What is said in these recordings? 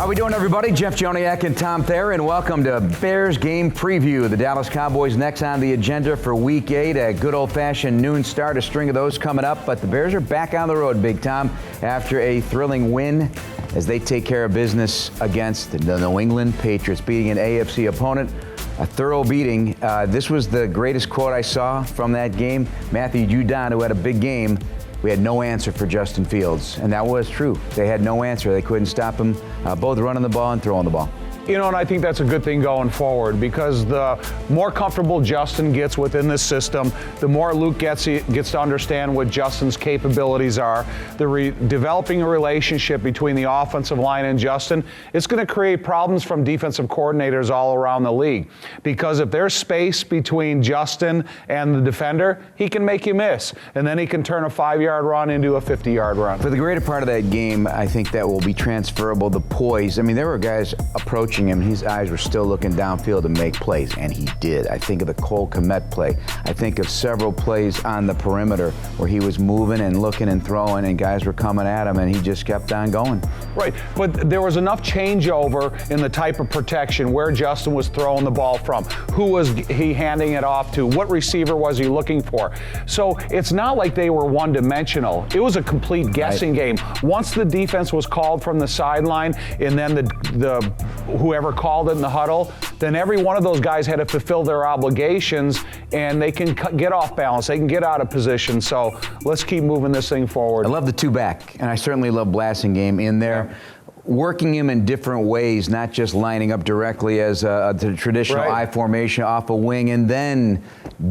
How we doing, everybody? Jeff Joniak and Tom Thayer, and welcome to Bears Game Preview. The Dallas Cowboys next on the agenda for Week 8. A good old-fashioned noon start, a string of those coming up. But the Bears are back on the road, Big Tom, after a thrilling win as they take care of business against the New England Patriots, beating an AFC opponent. A thorough beating. This was the greatest quote I saw from that game. Matthew Judon, who had a big game, we had no answer for Justin Fields, and that was true. They had no answer. They couldn't stop him, both running the ball and throwing the ball. You know, and I think that's a good thing going forward, because the more comfortable Justin gets within this system, the more Luke gets to understand what Justin's capabilities are. Developing a relationship between the offensive line and Justin, it's going to create problems from defensive coordinators all around the league. Because if there's space between Justin and the defender, he can make you miss. And then he can turn a 5-yard run into a 50-yard run. For the greater part of that game, I think that will be transferable. The poise. I mean, there were guys approaching him, his eyes were still looking downfield to make plays, and he did. I think of the Cole Kmet play. I think of several plays on the perimeter where he was moving and looking and throwing, and guys were coming at him, and he just kept on going. Right, but there was enough changeover in the type of protection, where Justin was throwing the ball from, who was he handing it off to, what receiver was he looking for. So it's not like they were one-dimensional. It was a complete guessing game. Once the defense was called from the sideline, and then the whoever called it in the huddle, then every one of those guys had to fulfill their obligations, and they can get off balance. They can get out of position. So let's keep moving this thing forward. I love the two back, and I certainly love Blasingame in there. Yeah. Working him in different ways, not just lining up directly as a traditional I formation off a wing, and then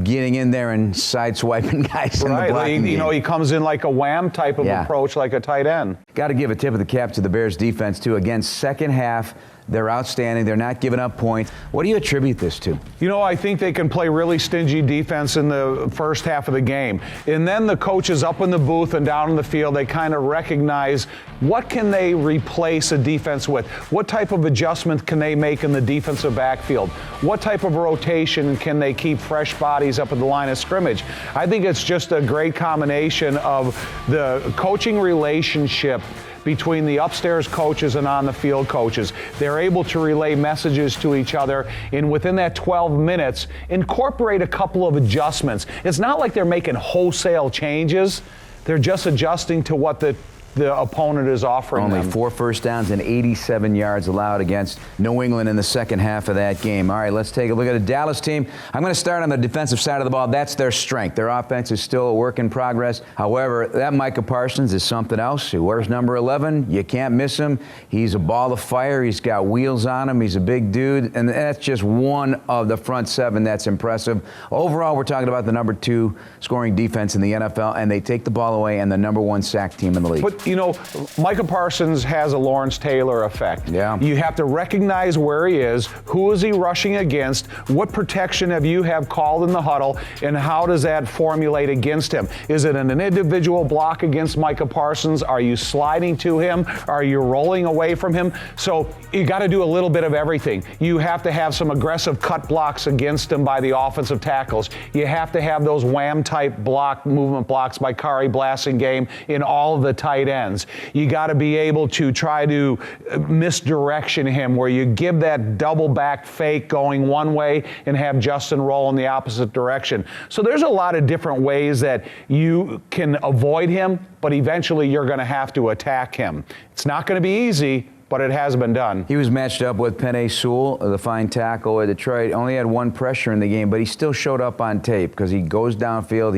getting in there and sideswiping guys in the blocking game. You know, he comes in like a wham type of approach, like a tight end. Got to give a tip of the cap to the Bears defense, too. Again, second half, they're outstanding. They're not giving up points. What do you attribute this to? You know, I think they can play really stingy defense in the first half of the game. And then the coaches up in the booth and down in the field, they kind of recognize what can they replace a defense with? What type of adjustment can they make in the defensive backfield? What type of rotation can they keep fresh bodies up at the line of scrimmage? I think it's just a great combination of the coaching relationship between the upstairs coaches and on the field coaches. They're able to relay messages to each other, and within that 12 minutes, incorporate a couple of adjustments. It's not like they're making wholesale changes. They're just adjusting to what the opponent is offering them. Only 4 first downs and 87 yards allowed against New England in the second half of that game. All right, let's take a look at the Dallas team. I'm going to start on the defensive side of the ball. That's their strength. Their offense is still a work in progress. However, that Micah Parsons is something else. He wears number 11. You can't miss him. He's a ball of fire. He's got wheels on him. He's a big dude. And that's just one of the front 7 that's impressive. Overall, we're talking about the number 2 scoring defense in the NFL, and they take the ball away, and the number 1 sack team in the league. But you know, Micah Parsons has a Lawrence Taylor effect. Yeah. You have to recognize where he is, who is he rushing against, what protection have you called in the huddle, and how does that formulate against him? Is it an individual block against Micah Parsons? Are you sliding to him? Are you rolling away from him? So you got to do a little bit of everything. You have to have some aggressive cut blocks against him by the offensive tackles. You have to have those wham-type movement blocks by Kari Blasingame in all of the tight ends. You got to be able to try to misdirection him, where you give that double back fake going one way and have Justin roll in the opposite direction. So there's a lot of different ways that you can avoid him, but eventually you're going to have to attack him. It's not going to be easy, but it has been done. He was matched up with Penei Sewell, the fine tackle at Detroit. Only had 1 pressure in the game, but he still showed up on tape because he goes downfield.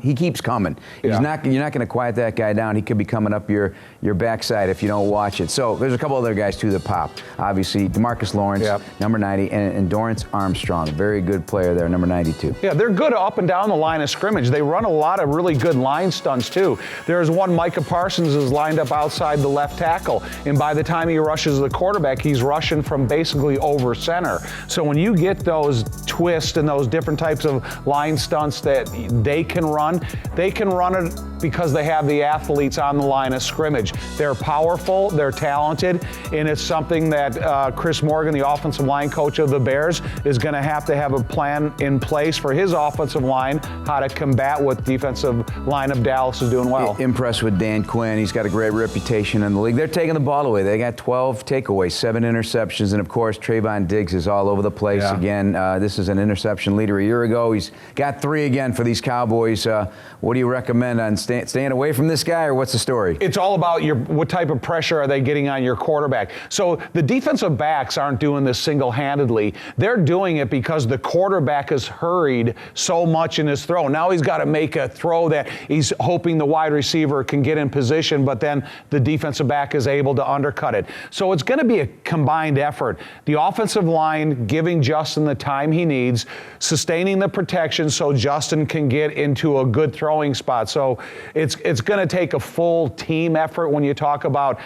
He keeps coming. You're not going to quiet that guy down. He could be coming up your backside if you don't watch it. So there's a couple other guys too that pop. Obviously, DeMarcus Lawrence, number 90, and Dorrance Armstrong, very good player there, number 92. Yeah, they're good up and down the line of scrimmage. They run a lot of really good line stunts too. There's one, Micah Parsons is lined up outside the left tackle, and by the time he rushes the quarterback, he's rushing from basically over center. So when you get those twists and those different types of line stunts that they can run it because they have the athletes on the line of scrimmage. They're powerful, they're talented, and it's something that Chris Morgan, the offensive line coach of the Bears, is going to have a plan in place for his offensive line, how to combat what defensive line of Dallas is doing well. Impressed with Dan Quinn. He's got a great reputation in the league. They're taking the ball away. They got 12 takeaways, 7 interceptions, and of course Trayvon Diggs is all over the place again. This is an interception leader a year ago. He's got 3 again for these Cowboys. What do you recommend on staying away from this guy, or what's the story? It's all about what type of pressure are they getting on your quarterback. So the defensive backs aren't doing this single-handedly. They're doing it because the quarterback is hurried so much in his throw. Now he's got to make a throw that he's hoping the wide receiver can get in position, but then the defensive back is able to undercut it. So it's going to be a combined effort. The offensive line giving Justin the time he needs, sustaining the protection so Justin can get into a good throwing spot. So it's going to take a full team effort when you talk about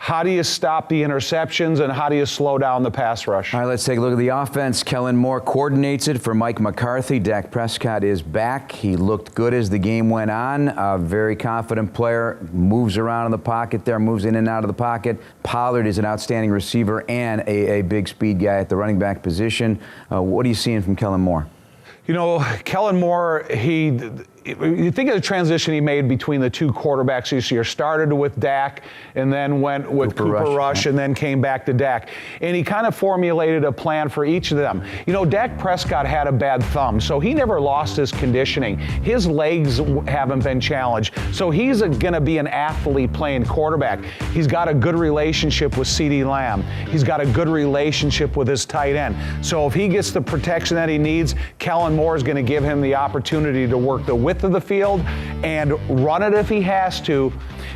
how do you stop the interceptions and how do you slow down the pass rush? All right, let's take a look at the offense. Kellen Moore coordinates it for Mike McCarthy. Dak Prescott is back. He looked good as the game went on. A very confident player, moves around in the pocket there, moves in and out of the pocket. Pollard is an outstanding receiver and a big speed guy at the running back position. What are you seeing from Kellen Moore? You know, Kellen Moore, you think of the transition he made between the 2 quarterbacks this year. Started with Dak and then went with Cooper Rush and then came back to Dak. And he kind of formulated a plan for each of them. You know, Dak Prescott had a bad thumb, so he never lost his conditioning. His legs haven't been challenged. So he's going to be an athlete playing quarterback. He's got a good relationship with CeeDee Lamb. He's got a good relationship with his tight end. So if he gets the protection that he needs, Kellen Moore is going to give him the opportunity to work the width of the field and run it if he has to.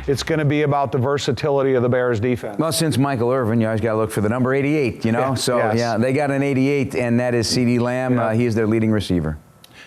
It's going to be about the versatility of the Bears defense. Well, since Michael Irvin, you always got to look for the number 88, you know? Yeah, so, yes. yeah, they got an 88, and that is CeeDee Lamb. Yeah. He is their leading receiver.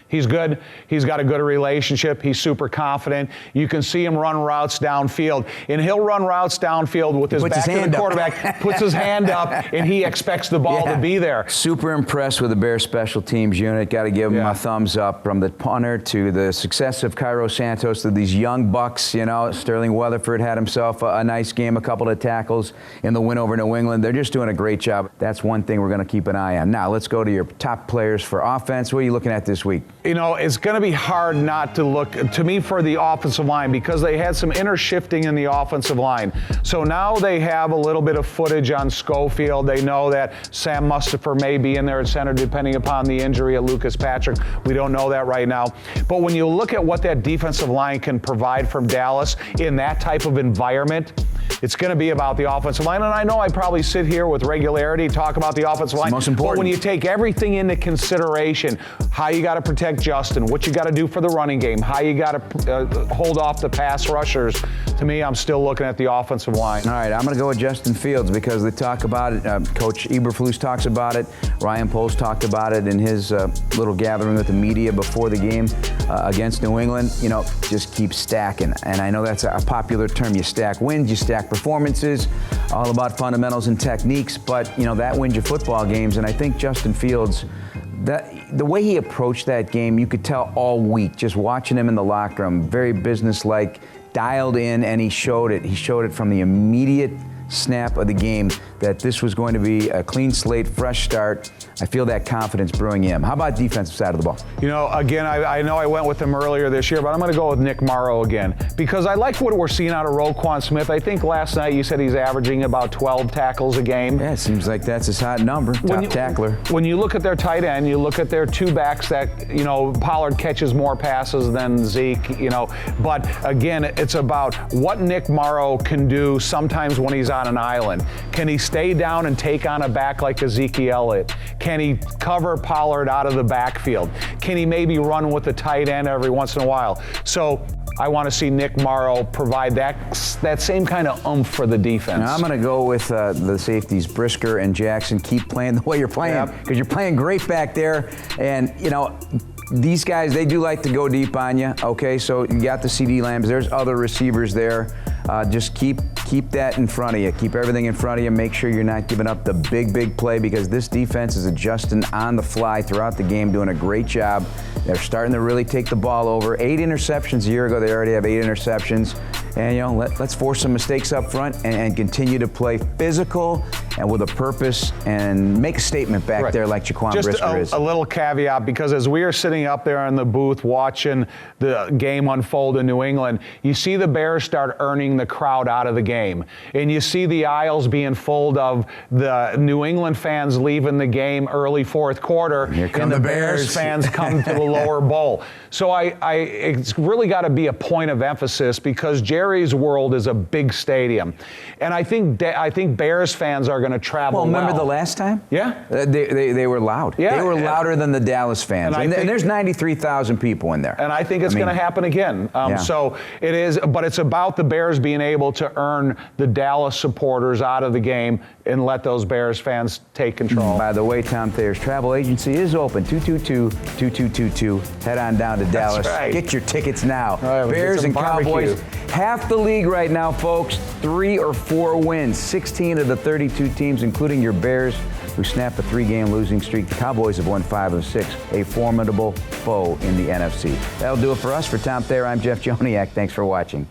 He's good. He's got a good relationship. He's super confident. You can see him run routes downfield. And he'll run routes downfield with his back to the quarterback, puts his hand up, and he expects the ball to be there. Super impressed with the Bears special teams unit. Got to give them a thumbs up, from the punter to the success of Cairo Santos to these young bucks. You know, Sterling Weatherford had himself a nice game, a couple of tackles in the win over New England. They're just doing a great job. That's one thing we're going to keep an eye on. Now, let's go to your top players for offense. What are you looking at this week? You know, it's going to be hard not to look, to me, for the offensive line, because they had some inner shifting in the offensive line. So now they have a little bit of footage on Schofield. They know that Sam Mustipher may be in there at center, depending upon the injury of Lucas Patrick. We don't know that right now. But when you look at what that defensive line can provide from Dallas in that type of environment, it's going to be about the offensive line. And I know I probably sit here with regularity, talk about the offensive line. Most important. But when you take everything into consideration, how you got to protect Justin, what you got to do for the running game, how you got to hold off the pass rushers, to me, I'm still looking at the offensive line. All right, I'm going to go with Justin Fields because they talk about it. Coach Eberflus talks about it. Ryan Poles talked about it in his little gathering with the media before the game against New England. You know, just keep stacking. And I know that's a popular term. You stack wins, you stack performances, all about fundamentals and techniques, but, you know, that wins you football games. And I think Justin Fields, the way he approached that game, you could tell all week, just watching him in the locker room, very businesslike, dialed in, and he showed it. He showed it from the immediate snap of the game that this was going to be a clean slate, fresh start. I feel that confidence brewing in him. How about defensive side of the ball? You know, again, I know I went with him earlier this year, but I'm going to go with Nick Morrow again because I like what we're seeing out of Roquan Smith. I think last night you said he's averaging about 12 tackles a game. Yeah, it seems like that's his hot number, tackler. When you look at their tight end, you look at their 2 backs that, you know, Pollard catches more passes than Zeke, you know. But again, it's about what Nick Morrow can do sometimes when he's on an island. Can he stay down and take on a back like Ezekiel Elliott? Can he cover Pollard out of the backfield? Can he maybe run with the tight end every once in a while? So I want to see Nick Morrow provide that same kind of oomph for the defense. Now I'm going to go with the safeties, Brisker and Jackson. Keep playing the way you're playing because you're playing great back there. And, you know, these guys, they do like to go deep on you, okay? So you got the CeeDee Lambs. There's other receivers there. Just keep that in front of you. Keep everything in front of you. Make sure you're not giving up the big play because this defense is adjusting on the fly throughout the game, doing a great job. They're starting to really take the ball over. 8 interceptions a year ago. They already have 8 interceptions. And, let's force some mistakes up front and continue to play physical and with a purpose and make a statement back there like Jaquan Brisker is. Just a little caveat, because as we are sitting up there in the booth watching the game unfold in New England, you see the Bears start earning the crowd out of the game. And you see the aisles being full of the New England fans leaving the game early fourth quarter. And the Bears fans come to the lower bowl. So it's really got to be a point of emphasis, because Jerry's World is a big stadium. And I think Bears fans are going to travel well. Remember the last time? Yeah. They were loud. Yeah. They were louder than the Dallas fans. And there's 93,000 people in there. And I think it's going to happen again. So it is, but it's about the Bears being able to earn the Dallas supporters out of the game and let those Bears fans take control. By the way, Tom Thayer's travel agency is open, 222-2222. Head on down to Dallas. That's right. Get your tickets now. Right, Bears and barbecue. Cowboys, half the league right now, folks. 3 or 4 wins. 16 of the 32 teams, including your Bears, who snapped a 3-game losing streak. The Cowboys have won 5 of 6, a formidable foe in the NFC. That'll do it for us. For Tom Thayer, I'm Jeff Joniak. Thanks for watching.